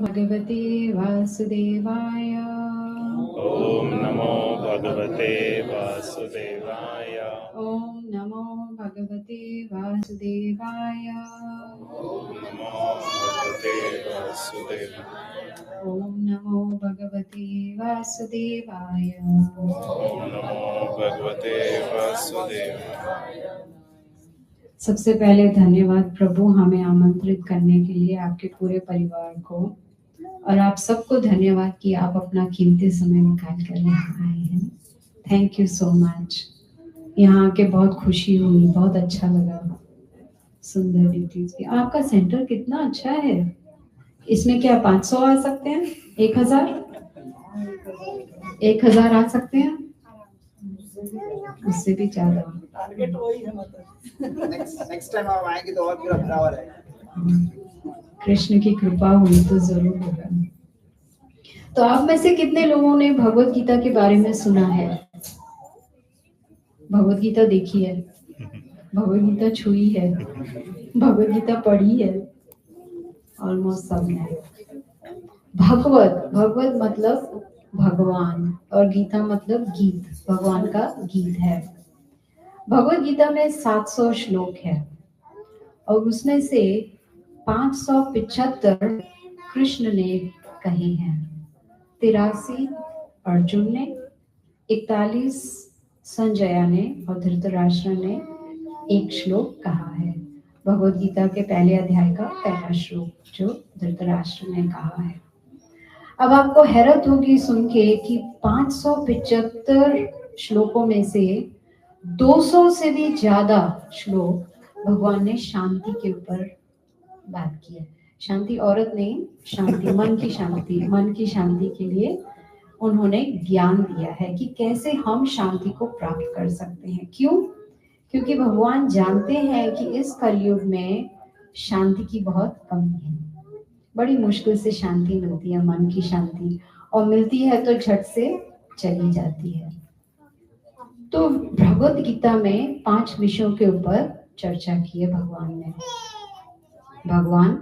भगवते वासुदेवाय। ओम नमो भगवते वासुदेवाय। ओम नमो भगवते वासुदेवाय। ओम नमो भगवते वासुदेवाय। ओम नमो भगवते वासुदेवाय। ओम नमो भगवते वासुदेवाय। सबसे पहले धन्यवाद प्रभु, हमें आमंत्रित करने के लिए, आपके पूरे परिवार को, और आप सबको धन्यवाद कि आप अपना कीमती समय निकाल कर यहाँ आए हैं। Thank you so much. यहाँ आके बहुत खुशी हुई, बहुत अच्छा लगा। सुंदर डिटेल्स भी। आपका सेंटर कितना अच्छा है। इसमें क्या 500 आ सकते हैं? 1000? 1000 आ सकते हैं? उससे भी ज्यादा। टारगेट वही है मतलब। नेक्स्ट टाइम आप आएंगे तो और फिर अपना और है। कृष्ण की कृपा हुई तो जरूर होगा। तो आप में से कितने लोगों ने भगवत गीता के बारे में सुना है? भगवत गीता देखी है, भगवत गीता छुई है, भगवत गीता पढ़ी है? ऑलमोस्ट सब ने। भगवत मतलब भगवान, और गीता मतलब गीत, भगवान का गीत है। भगवत गीता में 700 श्लोक है और उसमें से 575 कृष्ण ने कहे हैं, 83 अर्जुन ने, 41 संजया ने और धृतराष्ट्र ने एक श्लोक कहा है। भगवत गीता के पहले अध्याय का पहला श्लोक जो धृतराष्ट्र ने कहा है। अब आपको हैरत होगी सुन के कि 575 श्लोकों में से 200 से भी ज्यादा श्लोक भगवान ने शांति के ऊपर बात की है। शांति औरत नहीं, शांति मन की शांति, मन की शांति के लिए उन्होंने ज्ञान दिया है कि कैसे हम शांति को प्राप्त कर सकते हैं। क्यों? क्योंकि भगवान जानते हैं कि इस कलयुग में शांति की बहुत कमी है। बड़ी मुश्किल से शांति मिलती है, मन की शांति, और मिलती है तो झट से चली जाती है। तो भगवत गीता में 5 विषयों के ऊपर चर्चा की है भगवान ने। भगवान,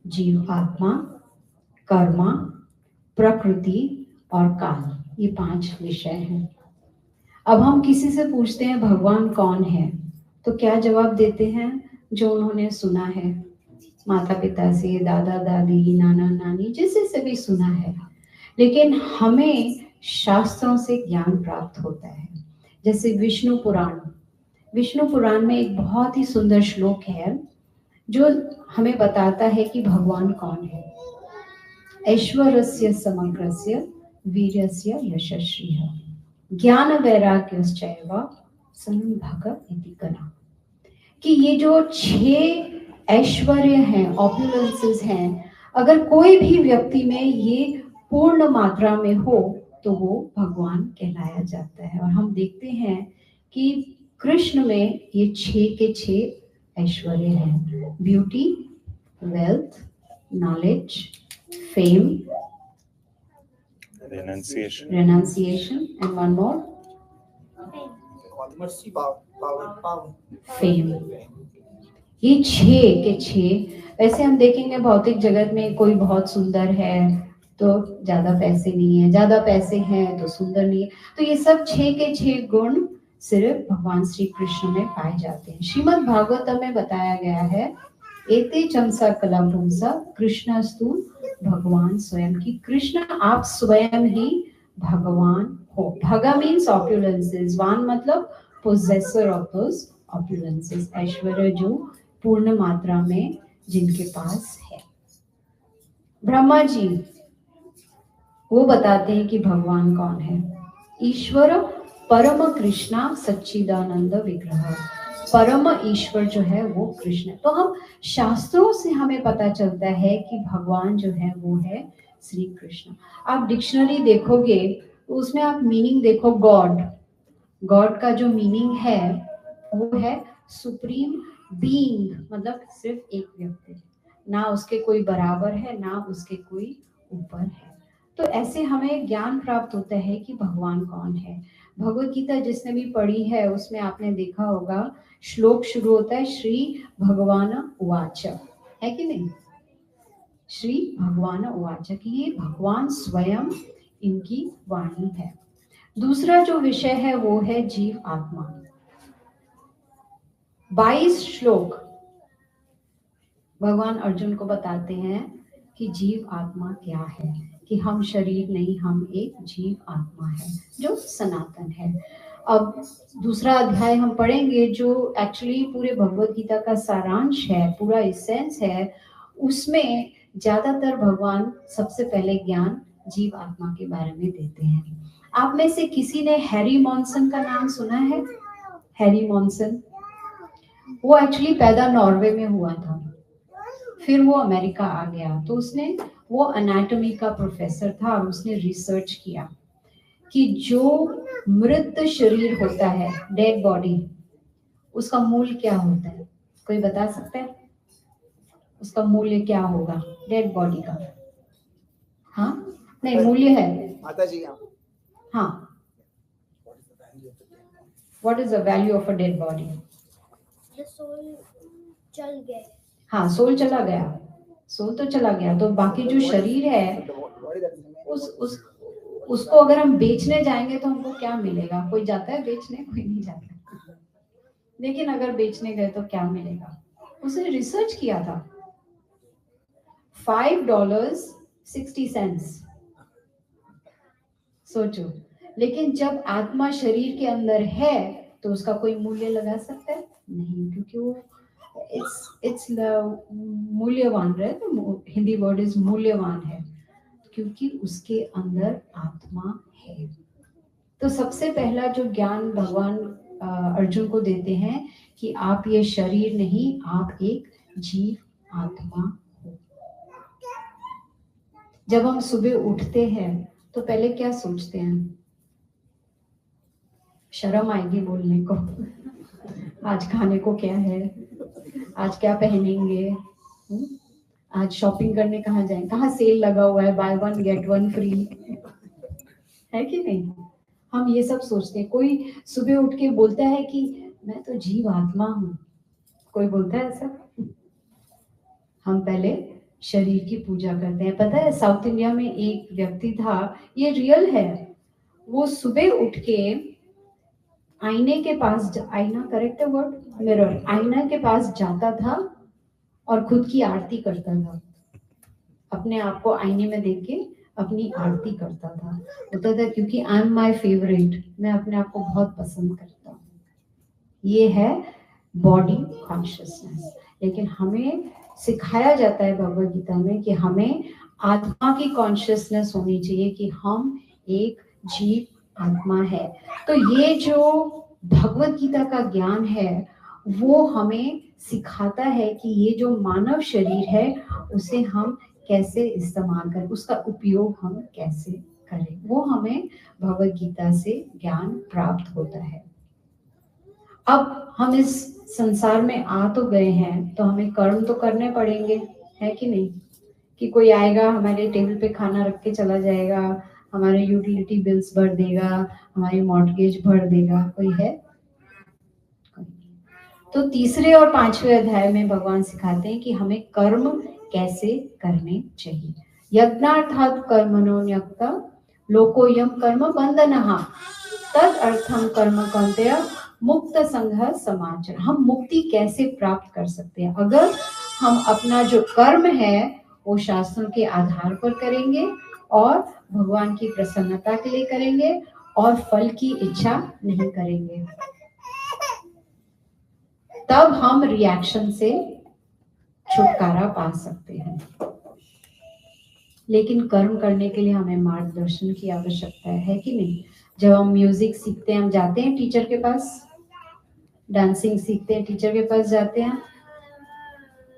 जीव आत्मा, कर्मा, प्रकृति और काल, ये 5 विषय हैं। अब हम किसी से पूछते हैं भगवान कौन है, तो क्या जवाब देते हैं? जो उन्होंने सुना है, माता पिता से, दादा दादी, नाना नानी, जिसे से भी सुना है। लेकिन हमें शास्त्रों से ज्ञान प्राप्त होता है। जैसे विष्णु पुराण, विष्णु पुराण में एक बहुत ही सुंदर श्लोक है जो हमें बताता है कि भगवान कौन है। ऐश्वर्यस्य समग्रस्य वीर्यस्य यशस्वी ज्ञान वैराग्यश्चैव संभग इति गणः। कि ये जो 6 ऐश्वर्य हैं, ऑपुलेंसेस हैं, अगर कोई भी व्यक्ति में ये पूर्ण मात्रा में हो तो वो भगवान कहलाया जाता है। और हम देखते हैं कि कृष्ण में ये 6 के 6 ऐश्वर्य हैं: beauty, wealth, knowledge, fame, renunciation, and one more, mercy, power. Fame. ये 6 के 6। वैसे हम देखेंगे भौतिक जगत में कोई बहुत सुंदर है तो ज्यादा पैसे नहीं है, ज्यादा पैसे हैं तो सुंदर नहीं है। तो ये सब 6 के 6 गुण सिर्फ भगवान श्री कृष्ण में पाए जाते हैं। श्रीमद् भागवतम में बताया गया है, एते चमसा कला पुंसा कृष्णस्तु भगवान स्वयं, की कृष्ण आप स्वयं ही भगवान हो। भगा मीन्स ऑपुलेंसेस, वान मतलब पोजेसर ऑफ दोस ऑपुलेंसेस, ऐश्वर्य जो पूर्ण मात्रा में जिनके पास है। ब्रह्मा जी वो बताते हैं कि भगवान कौन है। ईश्वर परम कृष्णा सच्चिदानंद विग्रह, परम ईश्वर जो है वो कृष्ण है। तो हम शास्त्रों से हमें पता चलता है कि भगवान जो है वो है श्री कृष्ण। आप डिक्शनरी देखोगे तो उसमें आप मीनिंग देखो, गॉड, गॉड का जो मीनिंग है वो है सुप्रीम बीइंग, मतलब सिर्फ एक व्यक्ति, ना उसके कोई बराबर है ना उसके कोई ऊपर है। तो ऐसे हमें ज्ञान प्राप्त होता है कि भगवान कौन है। भगवत गीता जिसने भी पढ़ी है उसमें आपने देखा होगा श्लोक शुरू होता है श्री भगवान उवाच, है कि नहीं? श्री भगवान उवाच कि ये भगवान स्वयं इनकी वाणी है। दूसरा जो विषय है वो है जीव आत्मा। 22 श्लोक भगवान अर्जुन को बताते हैं कि जीव आत्मा क्या है, कि हम शरीर नहीं, हम एक जीव आत्मा है जो सनातन है। अब दूसरा अध्याय हम पढ़ेंगे जो एक्चुअली पूरे भगवत गीता का सारांश है, पूरा एसेंस है। उसमें ज्यादातर भगवान सबसे पहले ज्ञान जीव आत्मा के बारे में देते हैं। आप में से किसी ने हैरी मॉन्सन का नाम सुना है? हैरी मॉन्सन, वो एक्चुअली पैदा नॉर्वे में हुआ था, फिर वो अमेरिका आ गया। तो उसने, वो एनाटॉमी का प्रोफेसर था और उसने रिसर्च किया कि जो मृत शरीर होता है, डेड बॉडी, उसका मूल्य क्या होता है? कोई बता सकता है उसका मूल्य क्या होगा डेड बॉडी का? हाँ, नहीं, मूल्य है माता जी। हाँ, what is the value of a dead body? Soul चल गए। हाँ, सोल चला गया, सोल तो चला गया, तो बाकी जो शरीर है उसको अगर हम बेचने जाएंगे तो हमको क्या मिलेगा? कोई जाता है बेचने? कोई नहीं जाता। लेकिन अगर बेचने गए तो क्या मिलेगा? उसने रिसर्च किया था। $5.60। सोचो, लेकिन जब आत्मा शरीर के अंदर है तो उसका कोई मूल्य लगा सकता है? नहीं, क्योंकि वो इट्स मूल्यवान है। हिंदी वर्ड इज मूल्यवान है, क्योंकि उसके अंदर आत्मा है। तो सबसे पहला जो ज्ञान भगवान अर्जुन को देते हैं कि आप ये शरीर नहीं, आप एक जीव आत्मा हो। जब हम सुबह उठते हैं तो पहले क्या सोचते हैं? शर्म आएगी बोलने को। आज खाने को क्या है, आज क्या पहनेंगे, आज शॉपिंग करने कहाँ जाएं, कहाँ सेल लगा हुआ है, by one get one free है कि नहीं? हम ये सब सोचते हैं। कोई सुबह उठ के बोलता है कि मैं तो जीव आत्मा हूँ? कोई बोलता है ऐसा? हम पहले शरीर की पूजा करते हैं। पता है, साउथ इंडिया में एक व्यक्ति था, ये रियल है, वो सुबह उठ के आईने के पास, आईना करेक्ट है वर्ड, मिरर, आईना के पास जाता था और खुद की आरती करता था। अपने आप को आईने में देख के अपनी आरती करता था। होता था क्योंकि आई एम माई फेवरेट, मैं अपने आप को बहुत पसंद करता हूँ। ये है बॉडी कॉन्शियसनेस। लेकिन हमें सिखाया जाता है भगवद गीता में कि हमें आत्मा की कॉन्शियसनेस होनी चाहिए, कि हम एक जीव आत्मा है। तो ये जो भगवद गीता का ज्ञान है वो हमें सिखाता है कि ये जो मानव शरीर है उसे हम कैसे इस्तेमाल करें, उसका उपयोग हम कैसे करें, वो हमें भगवद गीता से ज्ञान प्राप्त होता है। अब हम इस संसार में आ तो गए हैं तो हमें कर्म तो करने पड़ेंगे, है कि नहीं? कि कोई आएगा हमारे टेबल पे खाना रख के चला जाएगा, हमारे यूटिलिटी बिल्स भर देगा, हमारी मॉर्टगेज भर देगा, कोई है? तो तीसरे और पांचवें अध्याय में भगवान सिखाते हैं कि हमें कर्म कैसे करने चाहिए। यज्ञार्थात् कर्मणो न्यक्ता लोकोयम कर्म बंधनः तद अर्थम कर्म कौन्तेय मुक्त संघ समाचर। हम मुक्ति कैसे प्राप्त कर सकते हैं? अगर हम अपना जो कर्म है वो शास्त्रों के आधार पर करेंगे और भगवान की प्रसन्नता के लिए करेंगे और फल की इच्छा नहीं करेंगे, तब हम रिएक्शन से छुटकारा पा सकते हैं। लेकिन कर्म करने के लिए हमें मार्गदर्शन की आवश्यकता है कि नहीं? जब हम म्यूजिक सीखते हैं, हम जाते हैं टीचर के पास, डांसिंग सीखते हैं टीचर के पास जाते हैं,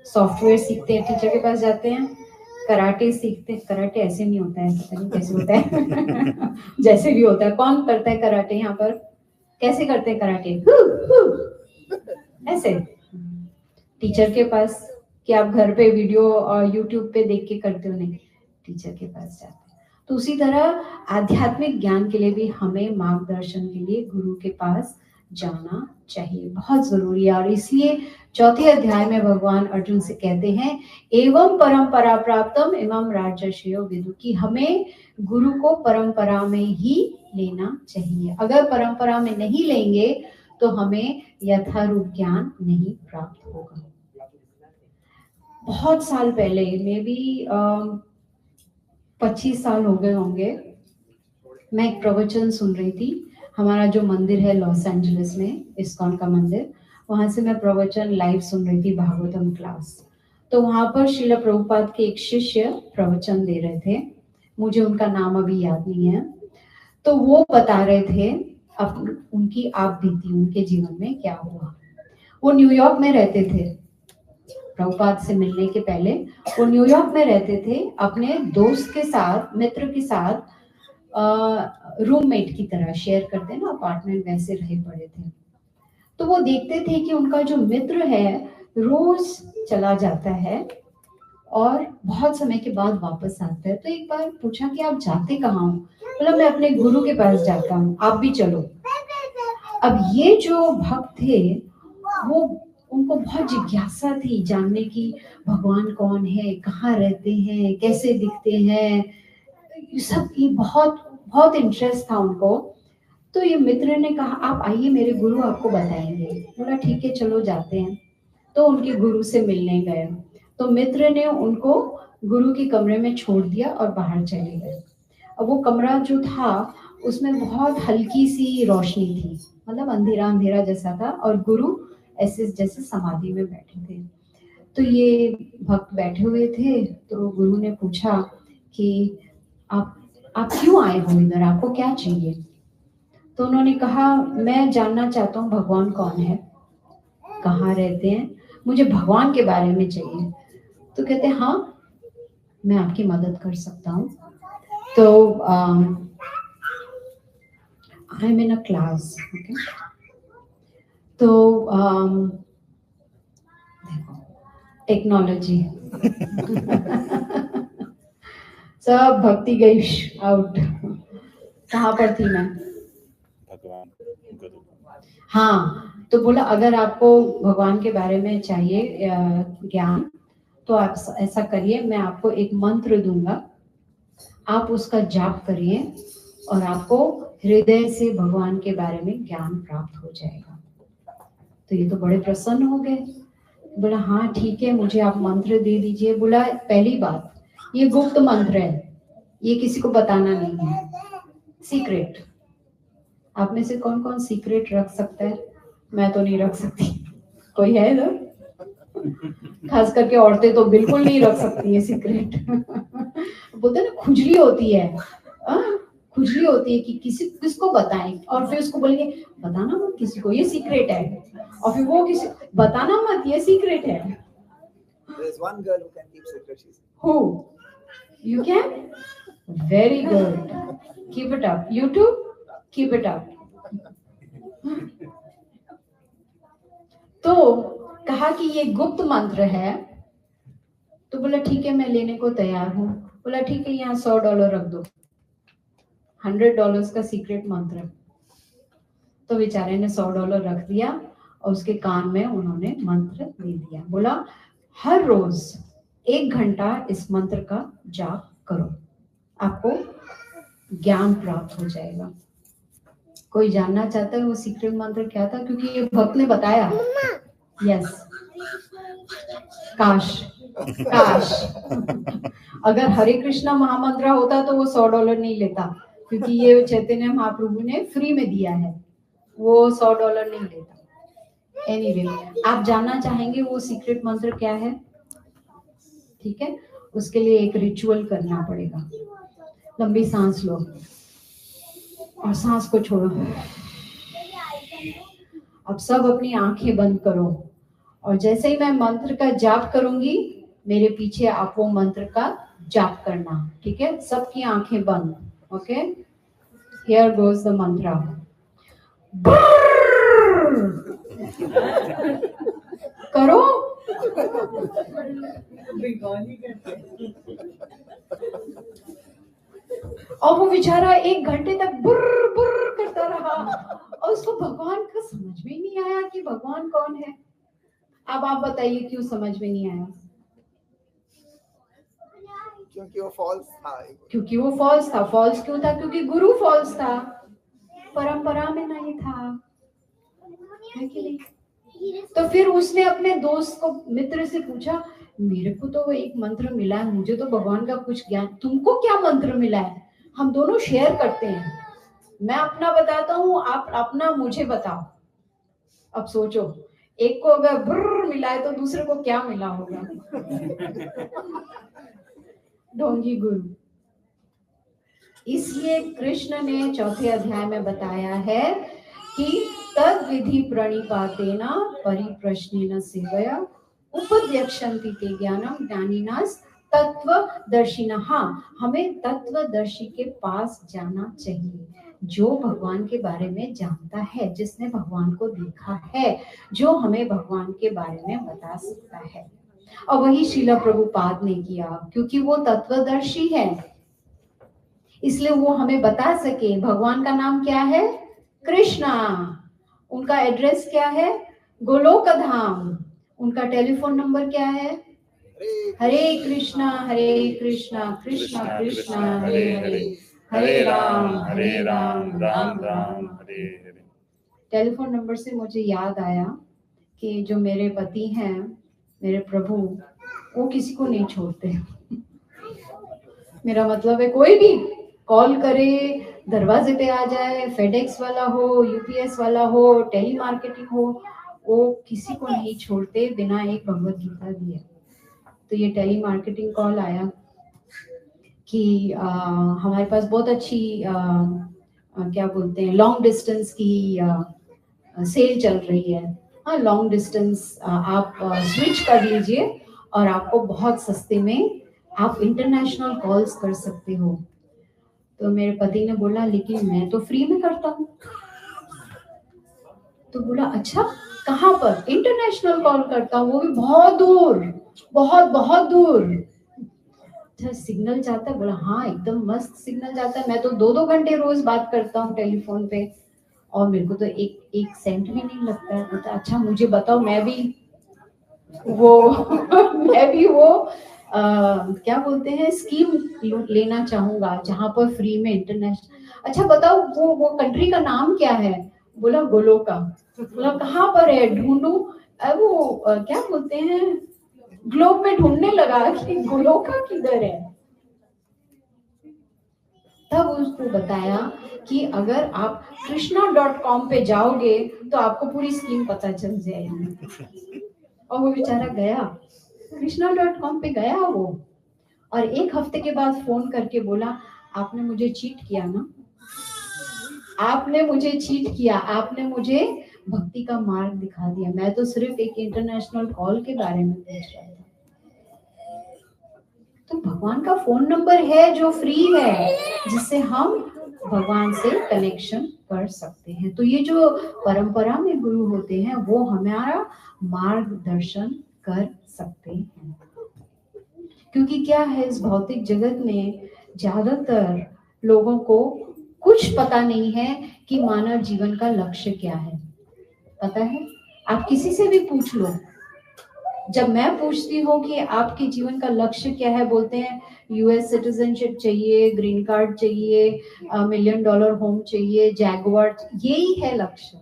सॉफ्टवेयर सीखते हैं टीचर के पास जाते हैं, कराटे सीखते हैं। कराटे ऐसे नहीं होता है, पता नहीं कैसे होता है जैसे भी होता है। कौन करता है कराटे यहाँ पर? कैसे करते हैं कराटे? ऐसे टीचर के पास, कि आप घर पे वीडियो और यूट्यूब पे देख के करते हो? नहीं, टीचर के पास जाते हैं। तो उसी तरह आध्यात्मिक ज्ञान के लिए भी हमें मार्गदर्शन के लिए गुरु के पास जाना चाहिए, बहुत जरूरी है। और इसलिए चौथे अध्याय में भगवान अर्जुन से कहते हैं एवं परंपरा प्राप्तम एवं राजर्षियो विदु, कि हमें गुरु को परंपरा में ही लेना चाहिए। अगर परंपरा में नहीं लेंगे तो हमें यथारूप ज्ञान नहीं प्राप्त होगा। बहुत साल पहले, मे बी 25 साल हो गए होंगे, मैं एक प्रवचन सुन रही थी। हमारा जो मंदिर है लॉस एंजलिस में, इस्कॉन का मंदिर, वहां से मैं प्रवचन लाइव सुन रही थी, भागवतम क्लास। तो वहां पर श्रील प्रभुपाद के एक शिष्य प्रवचन दे रहे थे, मुझे उनका नाम अभी याद नहीं है। तो वो बता रहे थे उनकी आप बीती, उनके जीवन में क्या हुआ। वो न्यूयॉर्क में रहते थे, प्रभुपाद से मिलने के पहले वो न्यूयॉर्क में रहते थे, अपने दोस्त के साथ, मित्र के साथ, रूममेट की तरह शेयर करते ना अपार्टमेंट, वैसे रहे पड़े थे। तो वो देखते थे कि उनका जो मित्र है रोज चला जाता है और बहुत समय के बाद वापस आता है। तो एक बार पूछा कि आप जाते कहाँ हो? बोला मैं अपने गुरु के पास जाता हूँ, आप भी चलो। अब ये जो भक्त थे वो, उनको बहुत जिज्ञासा थी जानने की भगवान कौन है, कहाँ रहते हैं, कैसे दिखते हैं, ये सब, ये बहुत बहुत इंटरेस्ट था उनको। तो ये मित्र ने कहा आप आइए, मेरे गुरु आपको बताएंगे। बोला ठीक है चलो जाते हैं। तो उनके गुरु से मिलने गए, तो मित्र ने उनको गुरु के कमरे में छोड़ दिया और बाहर चले गए। अब वो कमरा जो था उसमें बहुत हल्की सी रोशनी थी, मतलब अंधेरा अंधेरा जैसा था, और गुरु ऐसे जैसे समाधि में बैठे थे। तो ये भक्त बैठे हुए थे, तो गुरु ने पूछा कि आप क्यों आए हो इधर, आपको क्या चाहिए? तो उन्होंने कहा मैं जानना चाहता हूँ भगवान कौन है, कहाँ रहते हैं, मुझे भगवान के बारे में चाहिए। तो कहते हाँ मैं आपकी मदद कर सकता हूँ। तो I am in a class, okay. तो देखो टेक्नोलॉजी सब भक्ति गई आउट। कहाँ पर थी मैं? भगवान गुरु। हाँ, तो बोला अगर आपको भगवान के बारे में चाहिए ज्ञान, तो आप ऐसा करिए, मैं आपको एक मंत्र दूंगा, आप उसका जाप करिए और आपको हृदय से भगवान के बारे में ज्ञान प्राप्त हो जाएगा। तो ये तो बड़े प्रसन्न हो गए। बोला हाँ ठीक है, मुझे आप मंत्र दे दीजिए। बोला पहली बात, ये गुप्त मंत्र है, ये किसी को बताना नहीं है, सीक्रेट। आप में से कौन कौन सीक्रेट रख सकता है? मैं तो नहीं रख सकती, कोई है ना? खास करके औरतें तो बिल्कुल नहीं रख सकती है सीक्रेट। बोलते हैं ना खुजली होती है, खुजली होती है कि किसको बताएं, और फिर उसको बोलेंगे बताना मत किसी को, ये सीक्रेट है, और फिर वो किसी बताना मत, ये सीक्रेट है। There is one girl who can keep secret. She said. Who? You can? Very good. Keep it up. You too? Keep it up. तो कहा कि ये गुप्त मंत्र है। तो बोला ठीक है मैं लेने को तैयार हूँ। बोला ठीक है यहाँ $100 रख दो, $100 का सीक्रेट मंत्र। तो बेचारे ने $100 रख दिया और उसके कान में उन्होंने मंत्र दे दिया। बोला हर रोज 1 घंटा इस मंत्र का जाप करो, आपको ज्ञान प्राप्त हो जाएगा। कोई जानना चाहता है वो सीक्रेट मंत्र क्या था? क्योंकि ये भक्त ने बताया। यस, काश काश अगर हरे कृष्णा महामंत्र होता तो वो $100 नहीं लेता, क्योंकि ये चैतन्य महाप्रभु ने फ्री में दिया है, वो $100 नहीं लेता। एनीवे, आप जानना चाहेंगे वो सीक्रेट मंत्र क्या है? ठीक है, उसके लिए एक रिचुअल करना पड़ेगा। लंबी सांस लो और सांस को छोड़ो। अब सब अपनी आंखें बंद करो और जैसे ही मैं मंत्र का जाप करूंगी मेरे पीछे आप वो मंत्र का जाप करना। ठीक है, सबकी आंखें बंद। ओके, हियर गोज द मंत्र। करो। और वो बेचारा 1 घंटे तक बुर्र बुर्र करता रहा और उसको भगवान का भगवान कौन है? अब आप बताइए क्यों समझ में नहीं आया? क्योंकि वो फॉल्स था। क्योंकि वो फॉल्स था। फॉल्स क्यों था? क्योंकि गुरु फॉल्स था, परंपरा में नहीं था, है कि नहीं? तो फिर उसने अपने दोस्त को, मित्र से पूछा, मेरे को तो एक मंत्र मिला है, मुझे तो भगवान का कुछ ज्ञान, तुमको क्या मंत्र मिला है? हम दोनों शेयर करते हैं, मैं अपना बताता हूँ, आप अपना मुझे बताओ। अब सोचो, एक को अगर ब्रर मिला है तो दूसरे को क्या मिला होगा? ढोंगी गुरु। इसलिए कृष्ण ने चौथे अध्याय में बताया है कि तद विधि प्रणिपातेन परिप्रश्नेन सेवया उपद्यक्षन्ति ते ज्ञानम ज्ञानिनास तत्वदर्शिनः। हमें तत्वदर्शी के पास जाना चाहिए, जो भगवान के बारे में जानता है, जिसने भगवान को देखा है, जो हमें भगवान के बारे में बता सकता है। और वही श्रील प्रभुपाद ने किया, क्योंकि वो तत्वदर्शी है, इसलिए वो हमें बता सके भगवान का नाम क्या है, कृष्णा, उनका एड्रेस क्या है, गोलोक धाम, उनका टेलीफोन नंबर क्या है, हरे कृष्णा कृष्णा कृष्णा हरे हरे, हरे राम राम राम हरे हरे। टेलीफोन नंबर से मुझे याद आया कि जो मेरे पति हैं, मेरे प्रभु, वो किसी को नहीं छोड़ते। मेरा मतलब है कोई भी कॉल करे, दरवाजे पे आ जाए, फेडेक्स वाला हो, यूपीएस वाला हो, टेली मार्केटिंग हो, वो किसी को नहीं छोड़ते बिना एक भगवत गीता दिए। तो ये टेली मार्केटिंग कॉल आया कि हमारे पास बहुत अच्छी क्या बोलते हैं, लॉन्ग डिस्टेंस की सेल चल रही है। हाँ, लॉन्ग डिस्टेंस आप स्विच कर लीजिए और आपको बहुत सस्ते में आप इंटरनेशनल कॉल्स कर सकते हो। तो मेरे पति ने बोला, लेकिन मैं तो फ्री में करता हूँ। तो बोला, अच्छा कहाँ पर? इंटरनेशनल कॉल करता हूँ, वो भी बहुत दूर, बहुत दूर। अच्छा, सिग्नल जाता है? बोला, हाँ एकदम मस्त सिग्नल जाता है, मैं तो 2-2 घंटे रोज बात करता हूँ टेलीफोन पे, और मेरे को तो एक सेंट भी नहीं लगता है। बोलता, अच्छा मुझे बताओ, मैं भी वो क्या बोलते हैं, स्कीम लेना चाहूंगा जहां पर फ्री में इंटरनेशनल। अच्छा बताओ, वो कंट्री का नाम क्या है? बोला, गोलोका। बोला, कहाँ पर है, ढूंढूं? क्या बोलते हैं, ग्लोब में ढूंढने लगा कि गोलोका किधर है। तब उसको बताया कि अगर आप krishna.com पे जाओगे तो आपको पूरी स्कीम पता चल जाएगी। और वो बेचारा गया, krishna.com पे गया वो, और 1 हफ्ते के बाद फोन करके बोला, आपने मुझे चीट किया ना, आपने मुझे चीट किया, आपने मुझे भक्ति का मार्ग दिखा दिया, मैं तो सिर्फ एक इंटरनेशनल कॉल के बारे में पूछ रहा था। तो भगवान का फोन नंबर है जो फ्री है, जिससे हम भगवान से कनेक्शन कर सकते हैं। तो ये जो परंपरा में गुरु होते हैं, वो हमारा मार्गदर्शन कर सकते हैं। क्योंकि क्या है, इस भौतिक जगत में ज्यादातर लोगों को कुछ पता नहीं है कि मानव जीवन का लक्ष्य क्या है। पता है? आप किसी से भी पूछ लो, जब मैं पूछती हूँ कि आपके जीवन का लक्ष्य क्या है, बोलते हैं यूएस सिटीजनशिप चाहिए, ग्रीन कार्ड चाहिए, $1 मिलियन होम चाहिए, जैगुआर, यही है लक्ष्य।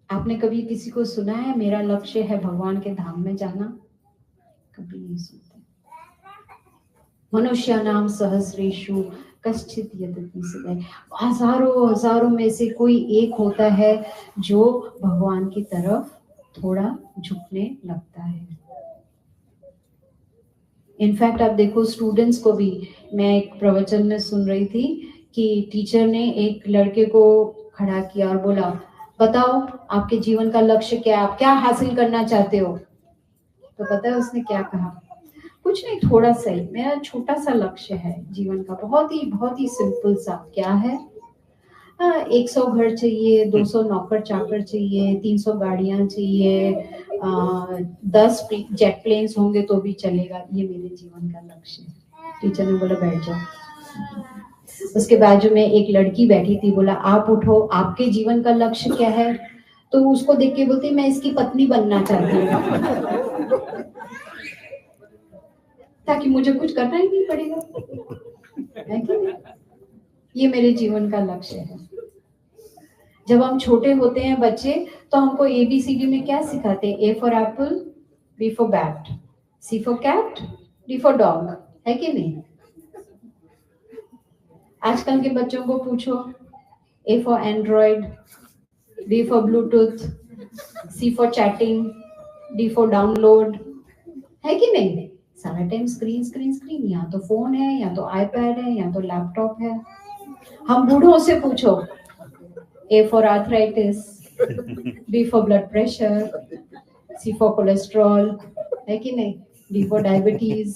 आपने कभी किसी को सुना है मेरा लक्ष्य है भगवान के धाम में जाना? कभी नहीं सुनते। मनुष्यानाम सहस्रेषु कश्चित् यतति सदय। हजारों में से कोई एक होता है जो भगवान की तरफ थोड़ा झुकने लगता है। इनफैक्ट आप देखो, स्टूडेंट्स को भी, मैं एक प्रवचन में सुन रही थी कि टीचर ने एक लड़के को खड़ा किया और बोला, बताओ आपके जीवन का लक्ष्य क्या है, आप क्या हासिल करना चाहते हो? तो पता है उसने क्या कहा? कुछ नहीं, थोड़ा सा ही, मेरा छोटा सा लक्ष्य है जीवन का, बहुत ही सिंपल सा। क्या है? 100 घर चाहिए, 200 नौकर चाकर चाहिए, 300 गाड़ियां चाहिए, 10 जेट प्लेन्स होंगे तो भी चलेगा, ये मेरे जीवन का लक्ष्य है। टीचर ने बोला, बैठ जाओ। उसके बाजू में एक लड़की बैठी थी, बोला आप उठो, आपके जीवन का लक्ष्य क्या है? तो उसको देख के बोलती मैं इसकी पत्नी बनना चाहती हूँ ताकि मुझे कुछ करना ही नहीं पड़ेगा, है कि नहीं? ये मेरे जीवन का लक्ष्य है। जब हम छोटे होते हैं बच्चे, तो हमको ABCD में क्या सिखाते हैं? A for apple, B for bat, C for cat, D for dog, है कि नहीं? आजकल के बच्चों को पूछो, A for android, B for Bluetooth, C for chatting, D for download, है कि नहीं? सारा टाइम स्क्रीन स्क्रीन स्क्रीन, या तो फोन है, या तो आईपैड है, या तो लैपटॉप है। हम बूढ़ों से पूछो, A for arthritis, B for blood pressure, C for cholesterol, है कि नहीं? D for diabetes.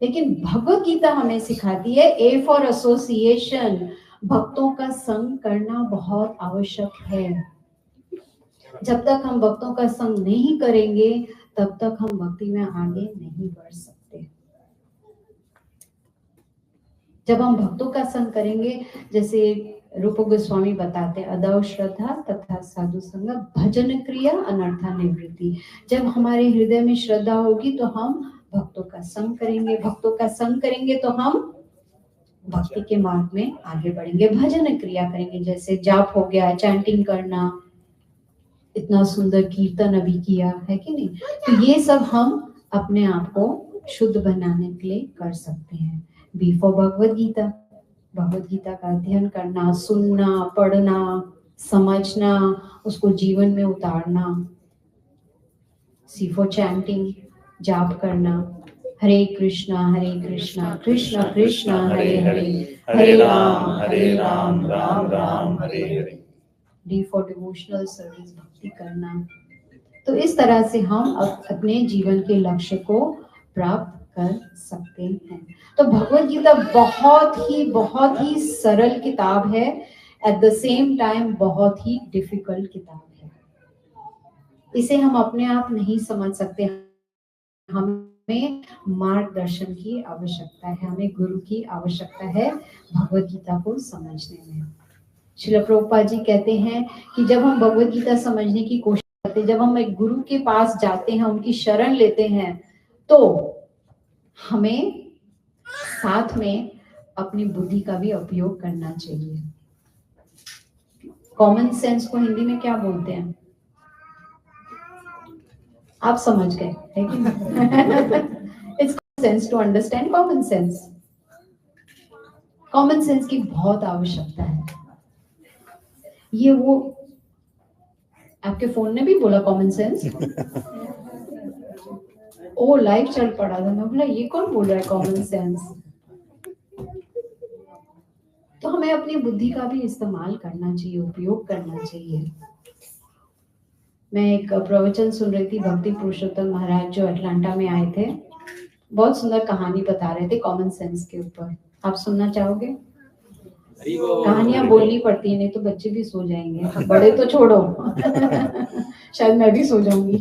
लेकिन भगवत गीता हमें सिखाती है A फॉर एसोसिएशन, भक्तों का संग करना बहुत आवश्यक है। जब तक हम भक्तों का संग नहीं करेंगे, तब तक हम भक्ति में आगे नहीं बढ़ सकते। जब हम भक्तों का संग करेंगे, जैसे रूप गोस्वामी बताते, अदौ श्रद्धा तथा साधु संग, भजन क्रिया अनर्था निवृत्ति। जब हमारे हृदय में श्रद्धा होगी तो हम भक्तों का संग करेंगे, भक्तों का संग करेंगे तो हम भक्ति के मार्ग में आगे बढ़ेंगे। भजन क्रिया करेंगे, जैसे जाप हो गया, चैंटिंग करना, इतना सुंदर कीर्तन अभी किया, है कि नहीं? तो ये सब हम अपने आप को शुद्ध बनाने के लिए कर सकते हैं। बी फॉर भगवत गीता, भगवत गीता का अध्ययन करना, सुनना, पढ़ना, समझना, उसको जीवन में उतारना। सी फॉर चैंटिंग, जाप करना, हरे कृष्णा कृष्णा कृष्णा हरे हरे, हरे राम राम राम हरे हरे। डी फॉर डिवोशनल सर्विस, भक्ति करना। तो इस तरह से हम अपने जीवन के लक्ष्य को प्राप्त कर सकते हैं। तो भगवत गीता बहुत ही सरल किताब है, एट द सेम टाइम बहुत ही डिफिकल्ट किताब है। इसे हम अपने आप नहीं समझ सकते, हमें मार्गदर्शन की आवश्यकता है, हमें गुरु की आवश्यकता है भगवत गीता को समझने में। श्रील प्रभुपाद जी कहते हैं कि जब हम भगवत गीता समझने की कोशिश करते हैं, जब हम एक गुरु के पास जाते हैं, उनकी शरण लेते हैं, तो हमें साथ में अपनी बुद्धि का भी उपयोग करना चाहिए। कॉमन सेंस को हिंदी में क्या बोलते हैं? आप समझ गए, है कि नहीं? It's sense to understand common sense. Common sense की बहुत आवश्यकता है। ये वो आपके फोन ने भी बोला कॉमन सेंस। ओ लाइव चल पड़ा था, मैं बोला ये कौन बोल रहा है कॉमन सेंस। तो हमें अपनी बुद्धि का भी इस्तेमाल करना चाहिए, उपयोग करना चाहिए। मैं एक प्रवचन सुन रही थी, भक्ति पुरुषोत्तम महाराज जो अटलांटा में आए थे, बहुत सुंदर कहानी बता रहे थे कॉमन सेंस के ऊपर। आप सुनना चाहोगे? कहानियां बोलनी पड़ती है, नहीं तो बच्चे भी सो जाएंगे, बड़े तो छोड़ो शायद मैं भी सो जाऊंगी।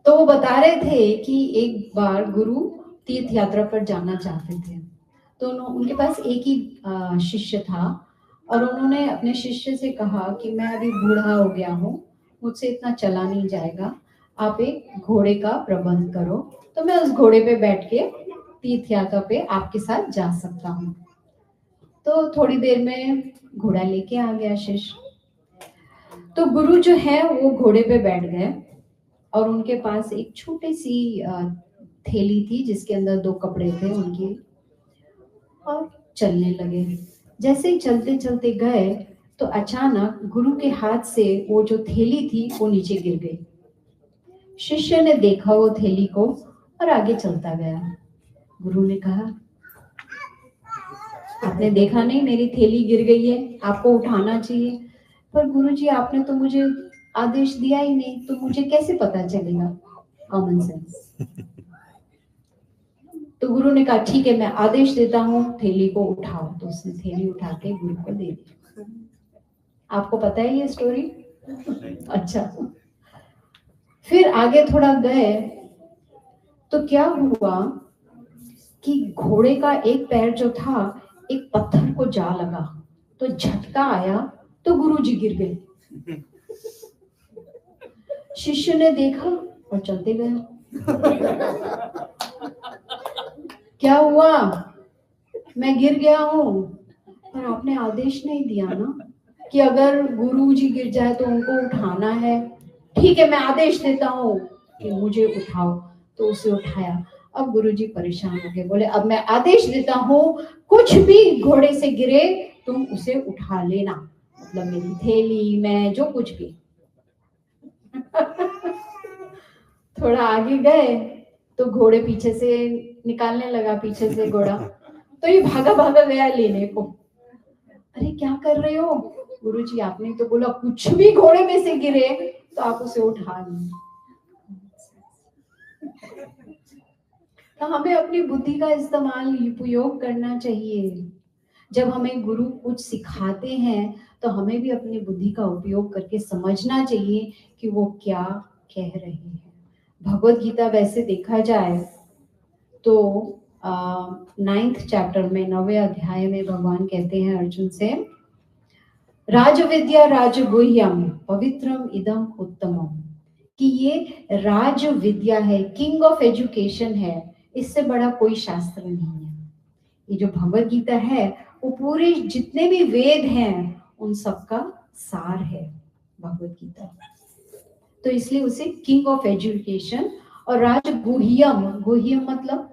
तो वो बता रहे थे कि एक बार गुरु तीर्थ यात्रा पर जाना चाहते थे, तो उनके पास एक ही शिष्य था, और उन्होंने अपने शिष्य से कहा कि मैं अभी बूढ़ा हो गया हूँ, मुझसे इतना चला नहीं जाएगा, आप एक घोड़े का प्रबंध करो, तो मैं उस घोड़े पे बैठ के तीर्थ यात्रा पे आपके साथ जा सकता हूँ। तो थोड़ी देर में घोड़ा लेके आ गया शिष्य। तो गुरु जो है वो घोड़े पे बैठ गए, और उनके पास एक छोटी सी थैली थी जिसके अंदर 2 कपड़े थे उनके, और चलने लगे। जैसे ही चलते चलते गए, तो अचानक गुरु के हाथ से वो जो थैली थी वो नीचे गिर गई। शिष्य ने देखा वो थैली को और आगे चलता गया। गुरु ने कहा, आपने देखा नहीं मेरी थैली गिर गई है, आपको उठाना चाहिए। पर गुरुजी आपने तो मुझे आदेश दिया ही नहीं, तो मुझे कैसे पता चलेगा? Common sense. तो गुरु ने कहा ठीक है, मैं आदेश देता हूँ, थैली को उठाओ। तो उसने थैली उठा के गुरु को दे दी। आपको पता है ये स्टोरी? अच्छा। फिर आगे थोड़ा गए तो क्या हुआ कि घोड़े का एक पैर जो था एक पत्थर को जा लगा, तो झटका आया तो गुरुजी गिर गए। शिष्य ने देखा और चलते गए। क्या हुआ? मैं गिर गया हूँ। पर आपने आदेश नहीं दिया ना कि अगर गुरुजी गिर जाए तो उनको उठाना है। ठीक है, मैं आदेश देता हूँ कि मुझे उठाओ, तो उसे उठाया। अब गुरुजी परेशान हो गए, बोले अब मैं आदेश देता हूँ, कुछ भी घोड़े से गिरे तुम उसे उठा लेना, मतलब मेरी थैली में जो कुछ भी। थोड़ा आगे गए तो घोड़े पीछे से निकालने लगा, पीछे से घोड़ा, तो ये भागा भागा गया लेने को। अरे क्या कर रहे हो? गुरुजी आपने तो बोला कुछ भी घोड़े में से गिरे तो आप उसे उठा लें। तो हमें अपनी बुद्धि का इस्तेमाल उपयोग करना चाहिए। जब हमें गुरु कुछ सिखाते हैं तो हमें भी अपनी बुद्धि का उपयोग करके समझना चाहिए कि वो क्या कह रहे हैं। भगवत गीता वैसे देखा जाए तो 9th चैप्टर में 9वें अध्याय में भगवान कहते हैं अर्जुन से, राजविद्या राजगुह्यम पवित्रम इदम उत्तमम, कि ये राज विद्या है, किंग ऑफ एजुकेशन है, इससे बड़ा कोई शास्त्र नहीं है। ये जो भगवत गीता है वो पूरे जितने भी वेद हैं उन सबका सार है भगवत गीता। तो इसलिए उसे किंग ऑफ एजुकेशन और राजगुह्यम, गुह्यम मतलब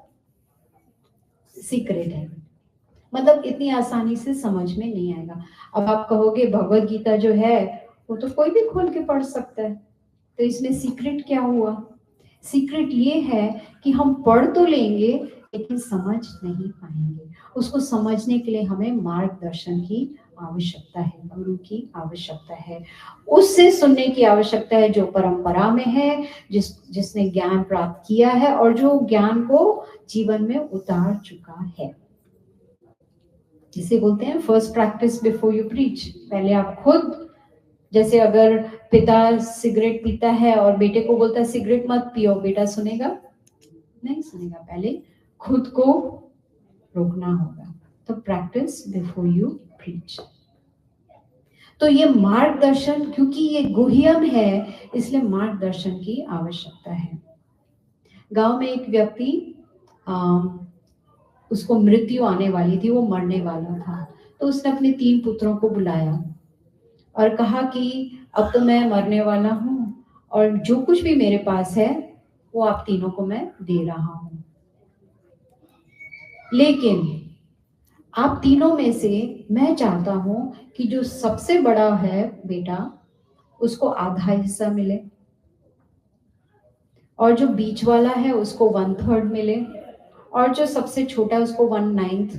सीक्रेट है, मतलब इतनी आसानी से समझ में नहीं आएगा। अब आप कहोगे भगवत गीता जो है वो तो कोई भी खोल के पढ़ सकता है, तो इसमें सीक्रेट क्या हुआ? सीक्रेट ये है कि हम पढ़ तो लेंगे लेकिन समझ नहीं पाएंगे। उसको समझने के लिए हमें मार्गदर्शन की आवश्यकता है, गुरु की आवश्यकता है, उससे सुनने की आवश्यकता है जो परंपरा में है, जिसने ज्ञान प्राप्त किया है और जो ज्ञान को जीवन में उतार चुका है। जिसे बोलते हैं first practice before you preach. पहले आप खुद, जैसे अगर पिता सिगरेट पीता है और बेटे को बोलता है सिगरेट मत पियो, बेटा सुनेगा? नहीं सुनेगा। पहले खुद को रोकना होगा। तो प्रैक्टिस बिफोर यू प्रीच। तो ये मार्गदर्शन, क्योंकि ये गुह्यम है इसलिए मार्गदर्शन की आवश्यकता है। गांव में एक व्यक्ति, उसको मृत्यु आने वाली थी, वो मरने वाला था, तो उसने अपने 3 पुत्रों को बुलाया और कहा कि अब तो मैं मरने वाला हूँ और जो कुछ भी मेरे पास है वो आप तीनों को मैं दे रहा हूँ, लेकिन आप तीनों में से मैं चाहता हूँ कि जो सबसे बड़ा है बेटा उसको आधा हिस्सा मिले और जो बीच वाला है उसको 1/3 मिले और जो सबसे छोटा है उसको 1/9,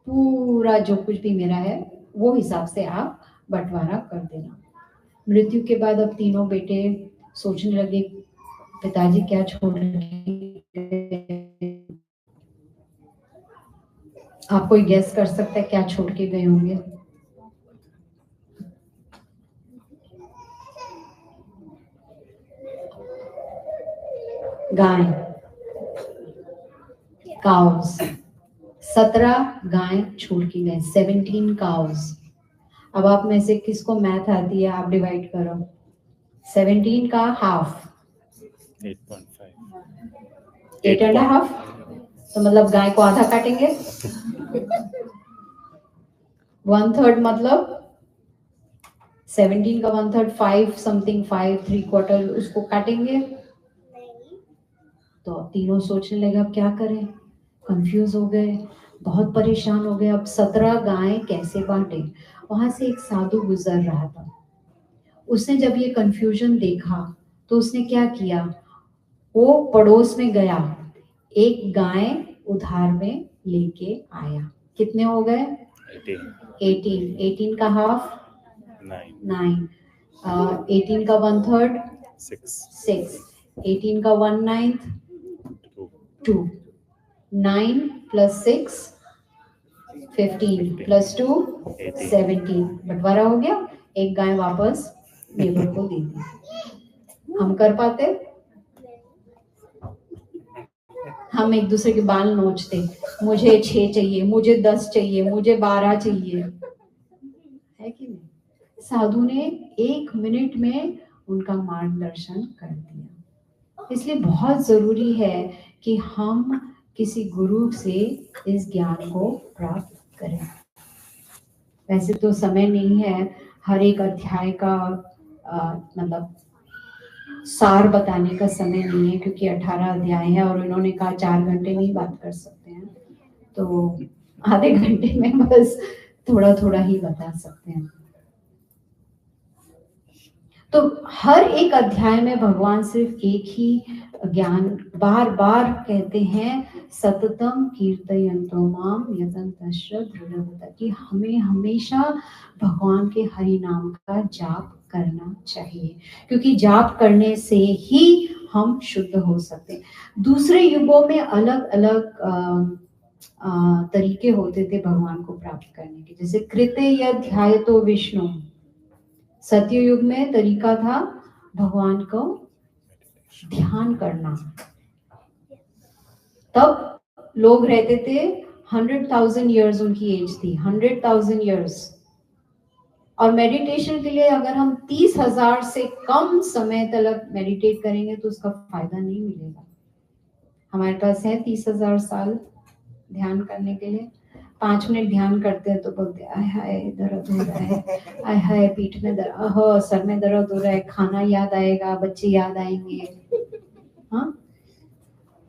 पूरा जो कुछ भी मेरा है वो हिसाब से आप बंटवारा कर देना। मृत्यु के बाद अब तीनों बेटे सोचने लगे पिताजी क्या छोड़ गए। आप कोई गेस कर सकता है क्या छोड़ के गए होंगे? गाय, काउस। 17 गाय छोड़ के गए, 17 काउस। अब आप में से किसको मैथ आती है? आप डिवाइड करो। 17 का हाफ 8.5 8.5, तो मतलब गाय को आधा काटेंगे। 1/3 मतलब 17 का 1/3 5 समथिंग, 5 3/4 उसको काटेंगे। तो अब तीनों सोचने लगे अब क्या करें, कंफ्यूज हो गए, बहुत परेशान हो गए। अब 17 गाय कैसे बांटे? वहां से एक साधु गुजर रहा था, उसने जब ये कंफ्यूजन देखा तो उसने क्या किया, वो पड़ोस में गया, एक गाय उधार में लेके आया। कितने हो गए? 18। 18 का हाफ 9, 18 का 1/3 6, 18 का 1/9 2, 9 + 6 15 + 2 17। बंटवारा हो गया, एक गाय वापस नेबर को दे दी। हम कर पाते? हम एक दूसरे के बाल नोचते, मुझे 6 चाहिए, मुझे 10 चाहिए, मुझे 12 चाहिए, है कि नहीं? साधु ने 1 मिनट में उनका मार्गदर्शन कर दिया। इसलिए बहुत जरूरी है कि हम किसी गुरु से इस ज्ञान को प्राप्त करें। वैसे तो समय नहीं है हर एक अध्याय का मतलब सार बताने का समय नहीं है, क्योंकि 18 अध्याय है और इन्होंने कहा 4 घंटे नहीं बात कर सकते हैं, तो आधे घंटे में बस थोड़ा थोड़ा ही बता सकते हैं। तो हर एक अध्याय में भगवान सिर्फ एक ही ज्ञान बार बार कहते हैं, सततम कीर्तयन्तो माम यतन्तश्च दृढ़व्रता, कि हमें हमेशा भगवान के हरि नाम का जाप करना चाहिए, क्योंकि जाप करने से ही हम शुद्ध हो सकते हैं। दूसरे युगों में अलग अलग तरीके होते थे भगवान को प्राप्त करने के, जैसे कृते ध्यायतो विष्णु, सत्ययुग में तरीका था भगवान को ध्यान करना। तब लोग रहते थे 100,000 years उनकी एज थी, 100,000 years। और मेडिटेशन के लिए अगर हम 30,000 से कम समय तक मेडिटेट करेंगे तो उसका फायदा नहीं मिलेगा। हमारे पास है 30,000 साल ध्यान करने के लिए, 5 मिनट ध्यान करते हैं तो बोलते आय हाय दर्द हो रहा है, आय हाय पीठ में दर्द, सर में दर्द हो रहा है, खाना याद आएगा, बच्चे याद आएंगे। हाँ,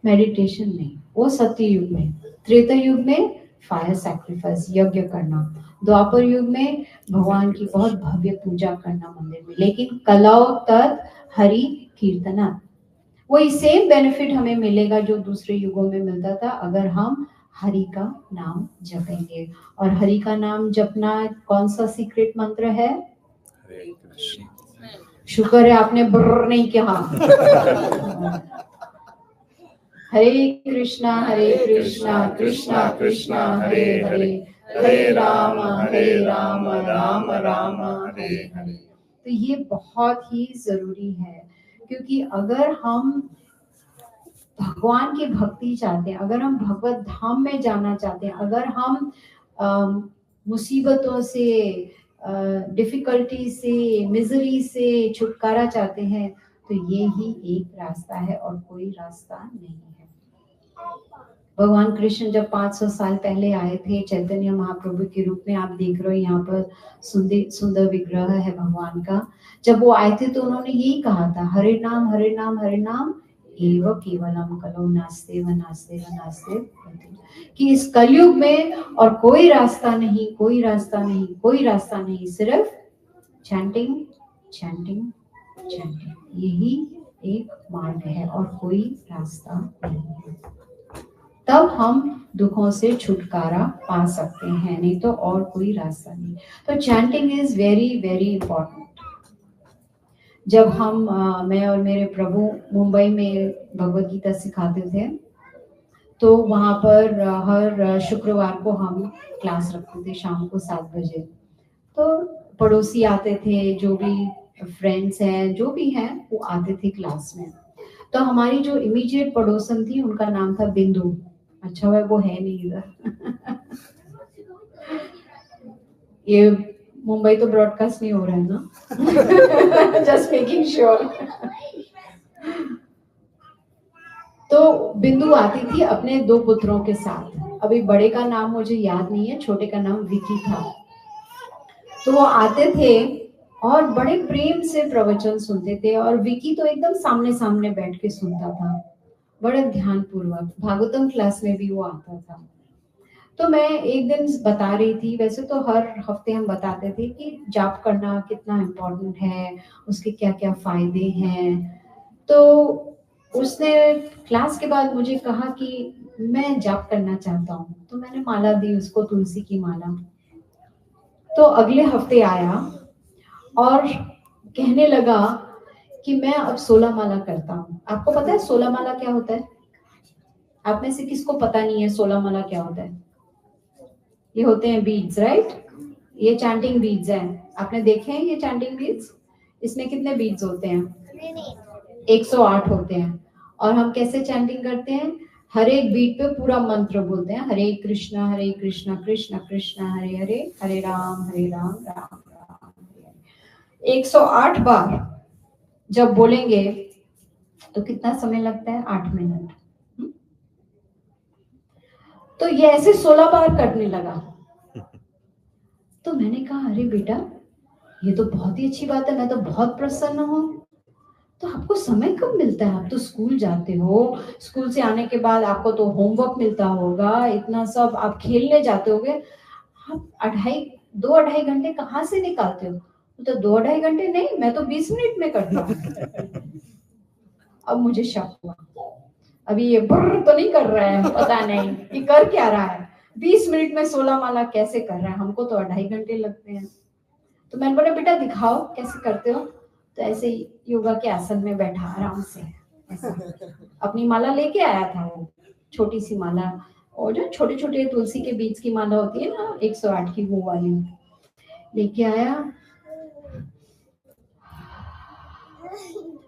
मेडिटेशन नहीं, वो सत्य युग में। त्रेता युग में फायर सैक्रिफाइस, यज्ञ करना। द्वापर युग में भगवान की बहुत भव्य पूजा करना मंदिर में। लेकिन कलौ तत् हरि कीर्तना, वही सेम बेनिफिट हमें मिलेगा जो दूसरे युगों में मिलता था, अगर हम हरि का नाम जपेंगे। और हरि का नाम जपना कौन सा सीक्रेट मंत्र है? शुक्र है आपने ब्र नहीं कहा। हरे कृष्णा कृष्णा कृष्णा हरे हरे, हरे राम राम राम हरे हरे। तो ये बहुत ही जरूरी है, क्योंकि अगर हम भगवान की भक्ति चाहते हैं, अगर हम भगवत धाम में जाना चाहते हैं, अगर हम मुसीबतों से, डिफिकल्टी से, मिजरी से छुटकारा चाहते हैं, तो ये ही एक रास्ता है और कोई रास्ता नहीं है। भगवान कृष्ण जब 500 साल पहले आए थे चैतन्य महाप्रभु के रूप में, आप देख रहे हो यहाँ पर सुंदर विग्रह है भगवान का। जब वो आए थे तो उन्होंने यही कहा था, हरे नाम हरे नाम हरे नाम एव केवलम कलौ नास्ते व नास्ते व नास्ते, कि इस कलयुग में और कोई रास्ता नहीं, कोई रास्ता नहीं, कोई रास्ता नहीं, सिर्फ चैंटिंग चैंटिंग चैंटिंग, यही एक मार्ग है और कोई रास्ता नहीं है। तब हम दुखों से छुटकारा पा सकते हैं, नहीं तो और कोई रास्ता नहीं। तो chanting is very very important. जब हम मैं और मेरे प्रभु मुंबई में भगवत गीता सिखाते थे, तो वहाँ पर हर शुक्रवार को हम क्लास रखते थे शाम को 7 बजे। तो पड़ोसी आते थे, जो भी फ्रेंड्स हैं, जो भी हैं, वो आते थे क्लास में। तो हमारी जो इमीडिएट पड़ोसन थी उनका नाम था बिंदु। अच्छा हुआ वो है नहीं इधर। ये मुंबई तो ब्रॉडकास्ट नहीं हो रहा है ना? Just making sure. तो बिंदु आती थी अपने 2 पुत्रों के साथ। अभी बड़े का नाम मुझे याद नहीं है, छोटे का नाम विकी था। तो वो आते थे और बड़े प्रेम से प्रवचन सुनते थे, और विकी तो एकदम सामने सामने बैठ के सुनता था, बड़े ध्यान पूर्वक। भागवतम क्लास में भी वो आता था। तो मैं एक दिन बता रही थी, वैसे तो हर हफ्ते हम बताते थे कि जाप करना कितना इम्पोर्टेंट है, उसके क्या क्या फायदे हैं। तो उसने क्लास के बाद मुझे कहा कि मैं जाप करना चाहता हूँ, तो मैंने माला दी उसको, तुलसी की माला। तो अगले हफ्ते आया और कहने लगा कि मैं अब 16 माला करता हूँ। आपको पता है 16 माला क्या होता है? आप में से किसको पता नहीं है 16 माला क्या होता है? ये होते हैं बीड्स, राइट? ये चैंटिंग बीड्स हैं। आपने देखे हैं ये चैंटिंग बीड्स? इसमें कितने बीड्स होते हैं? 108 होते हैं। और हम कैसे चैंटिंग करते हैं? हर एक बीट पे पूरा मंत्र बोलते हैं, हरे कृष्णा कृष्ण कृष्ण हरे हरे, हरे राम राम राम हरे हरे। 108 बार जब बोलेंगे तो कितना समय लगता है? 8 मिनट। तो ये ऐसे 16 बार करने लगा। तो मैंने कहा अरे बेटा ये तो बहुत ही अच्छी बात है, मैं तो बहुत प्रसन्न हूँ। तो आपको समय कब मिलता है? आप तो स्कूल जाते हो, स्कूल से आने के बाद आपको तो होमवर्क मिलता होगा, इतना सब, आप खेलने जाते होगे, आप 2-2.5 घंटे कहाँ से निकालते हो? तो 2-2.5 घंटे नहीं, मैं तो 20 मिनट में करता हूँ। अब मुझे शक हुआ, अभी ये बुर्र तो नहीं कर रहा है, पता नहीं ये कर क्या रहा है, 20 मिनट में 16 माला कैसे कर रहा है, हमको तो 2.5 घंटे लगते हैं। तो मैंने बोला बेटा दिखाओ कैसे करते हो। तो ऐसे योगा के आसन में बैठा आराम से ऐसा अपनी माला लेके आया था, वो छोटी सी माला, और जो छोटे छोटे तुलसी के बीज की माला होती है ना 108 की, वो वाली लेके आया।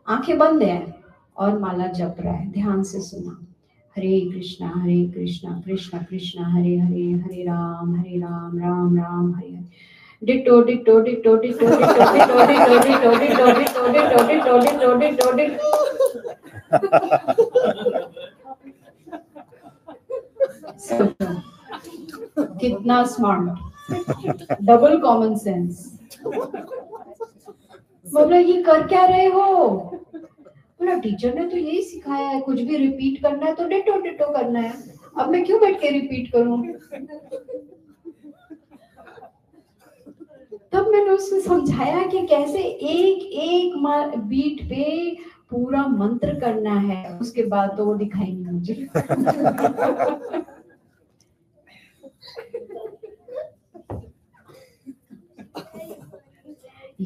आंखें बंद है और माला जप रहा है, ध्यान से सुना, हरे कृष्णा कृष्ण कृष्ण हरे हरे, हरे राम राम राम हरे हरे। Ditto ditto ditto ditto ditto ditto ditto ditto ditto ditto ditto ditto ditto ditto. कितना स्मार्ट, डबल कॉमन सेंस। बोला ये कर क्या रहे हो? बोला टीचर ने तो यही सिखाया है, कुछ भी रिपीट करना है तो डिटो डिटो करना है, अब मैं क्यों बैठ के रिपीट करूं? तब मैंने उसको समझाया कि कैसे एक एक बीट पे पूरा मंत्र करना है, उसके बाद तो वो दिखाई नहीं मुझे।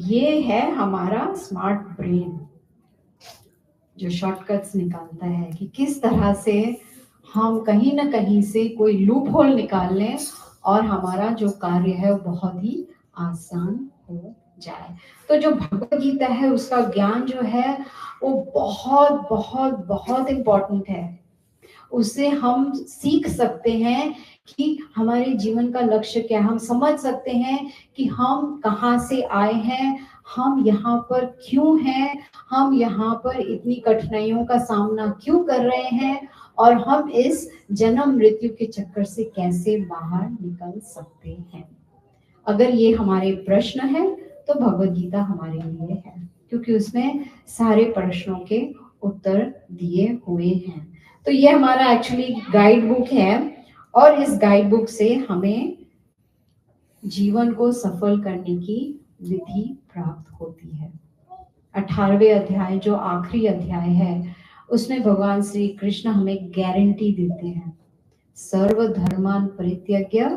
ये है हमारा स्मार्ट ब्रेन जो शॉर्टकट्स निकालता है कि किस तरह से हम कहीं ना कहीं से कोई लूप होल निकाल लें और हमारा जो कार्य है वो बहुत ही आसान हो जाए। तो जो भगवत गीता है उसका ज्ञान जो है वो बहुत बहुत बहुत इम्पोर्टेंट है। उससे हम सीख सकते हैं कि हमारे जीवन का लक्ष्य क्या है, हम समझ सकते हैं कि हम कहाँ से आए हैं, हम यहाँ पर क्यों हैं, हम यहाँ पर इतनी कठिनाइयों का सामना क्यों कर रहे हैं और हम इस जन्म मृत्यु के चक्कर से कैसे बाहर निकल सकते हैं। अगर ये हमारे प्रश्न है तो भगवत गीता हमारे लिए है, क्योंकि उसमें सारे प्रश्नों के उत्तर दिए हुए हैं। तो ये हमारा एक्चुअली गाइड बुक है और इस गाइड बुक से हमें जीवन को सफल करने की विधि प्राप्त होती है। 18वें अध्याय जो आखिरी अध्याय है उसमें भगवान श्री कृष्ण हमें गारंटी देते हैं, सर्वधर्मान् परित्यज्य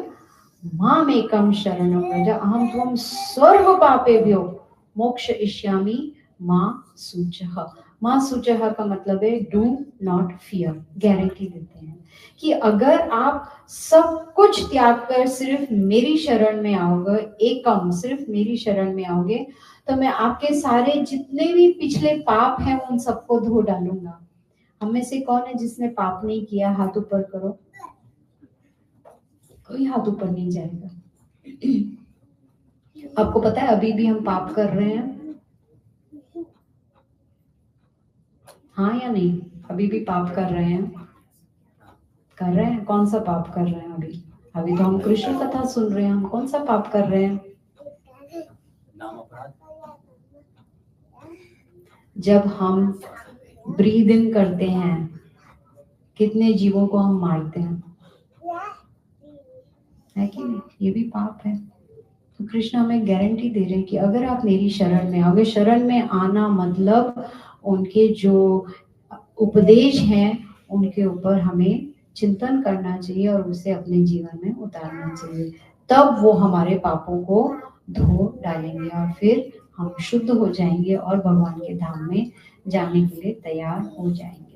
मामेकं शरणं व्रज अहं त्वं सर्व पापेभ्यो मोक्षयिष्यामि मा शुचः। माँ शुचः का मतलब है डू नॉट फियर। गारंटी देते हैं कि अगर आप सब कुछ त्याग कर सिर्फ मेरी शरण में आओगे, एकम सिर्फ मेरी शरण में आओगे, तो मैं आपके सारे जितने भी पिछले पाप हैं उन सबको धो डालूंगा। हम में से कौन है जिसने पाप नहीं किया? हाथ ऊपर करो। कोई हाथ ऊपर नहीं जाएगा। आपको पता है अभी भी हम पाप कर रहे हैं, हाँ या नहीं? अभी भी पाप कर रहे हैं, कर रहे हैं। कौन सा पाप कर रहे हैं? अभी अभी तो हम कृष्ण कथा सुन रहे हैं, हम कौन सा पाप कर रहे हैं? जब हम ब्रीद इन करते हैं कितने जीवों को हम मारते हैं, है कि नहीं? ये भी पाप है। तो कृष्ण हमें गारंटी दे रहे हैं कि अगर आप मेरी शरण में आओगे, शरण में आना मतलब उनके जो उपदेश हैं उनके ऊपर हमें चिंतन करना चाहिए और उसे अपने जीवन में उतारना चाहिए, तब वो हमारे पापों को धो डालेंगे और फिर हम शुद्ध हो जाएंगे और भगवान के धाम में जाने के लिए तैयार हो जाएंगे।